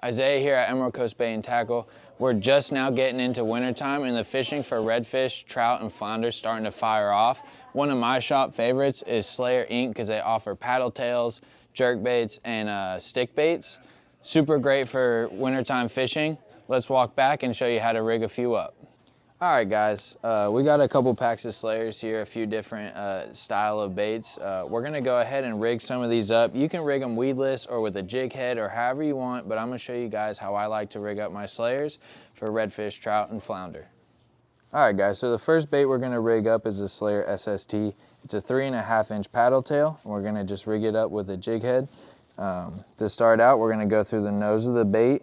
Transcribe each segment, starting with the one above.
Isaiah here at Emerald Coast Bait and Tackle. We're just now getting into wintertime and the fishing for redfish, trout, and flounders starting to fire off. One of my shop favorites is Slayer Inc. because they offer paddle tails, jerk baits, and stick baits. Super great for wintertime fishing. Let's walk back and show you how to rig a few up. All right, guys, we got a couple packs of Slayers here, a few different style of baits. We're gonna go ahead and rig some of these up. You can rig them weedless or with a jig head or however you want, but I'm gonna show you guys how I like to rig up my Slayers for redfish, trout, and flounder. All right, guys, so the first bait we're gonna rig up is a Slayer SST. It's a 3.5-inch paddle tail, and we're gonna just rig it up with a jig head. To start out, we're gonna go through the nose of the bait,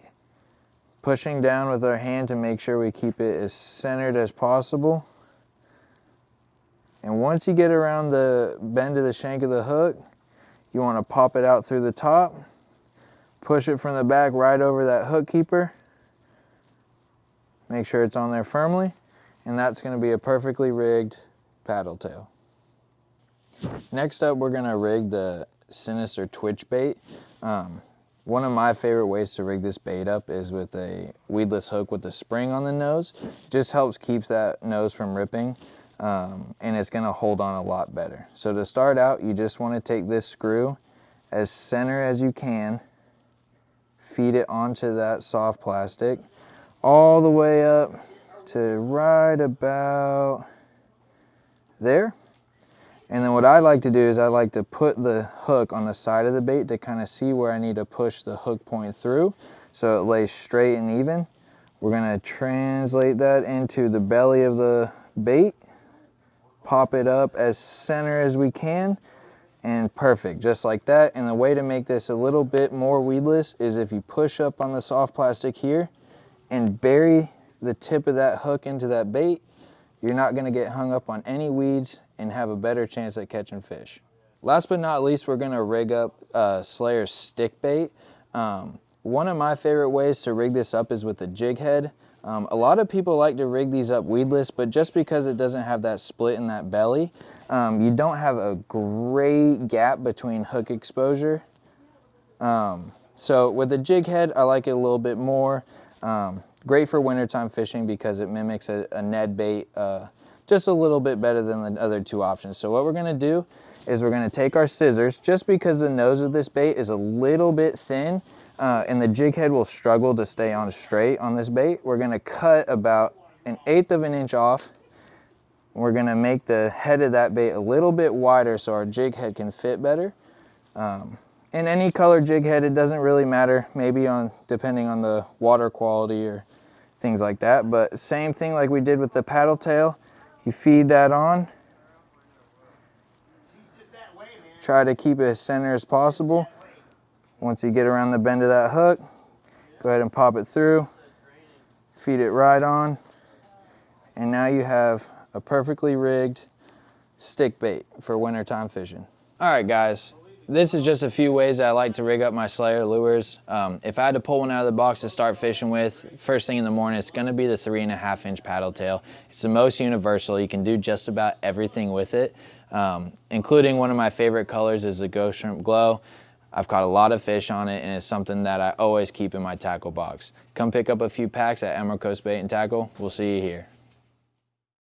pushing down with our hand to make sure we keep it as centered as possible. And once you get around the bend of the shank of the hook, you want to pop it out through the top, push it from the back right over that hook keeper, make sure it's on there firmly, and that's going to be a perfectly rigged paddle tail. Next up, we're going to rig the Sinister Twitch bait. One of my favorite ways to rig this bait up is with a weedless hook with a spring on the nose. Just helps keep that nose from ripping, and it's gonna hold on a lot better. So to start out, you just wanna take this screw as center as you can, feed it onto that soft plastic, all the way up to right about there. And then what I like to do is I like to put the hook on the side of the bait to kind of see where I need to push the hook point through so it lays straight and even. We're gonna translate that into the belly of the bait, pop it up as center as we can, and perfect, just like that. And the way to make this a little bit more weedless is if you push up on the soft plastic here and bury the tip of that hook into that bait, you're not gonna get hung up on any weeds and have a better chance at catching fish. Last but not least, we're gonna rig up Slayer's stick bait. One of my favorite ways to rig this up is with a jig head. A lot of people like to rig these up weedless, but just because it doesn't have that split in that belly, you don't have a great gap between hook exposure. So with a jig head, I like it a little bit more. Great for wintertime fishing because it mimics a Ned bait just a little bit better than the other two options. So what we're gonna do is we're gonna take our scissors, just because the nose of this bait is a little bit thin and the jig head will struggle to stay on straight on this bait, we're gonna cut about 1/8 of an inch off. We're gonna make the head of that bait a little bit wider so our jig head can fit better. In any color jig head, it doesn't really matter, maybe depending on the water quality or things like that, but same thing like we did with the paddle tail. You feed that on. Try to keep it as center as possible. Once you get around the bend of that hook, go ahead and pop it through, feed it right on, and now you have a perfectly rigged stick bait for wintertime fishing. All right, guys. This is just a few ways that I like to rig up my Slayer lures. If I had to pull one out of the box to start fishing with, first thing in the morning, it's gonna be the 3.5-inch paddle tail. It's the most universal. You can do just about everything with it, including one of my favorite colors is the Ghost Shrimp Glow. I've caught a lot of fish on it, and it's something that I always keep in my tackle box. Come pick up a few packs at Emerald Coast Bait and Tackle. We'll see you here.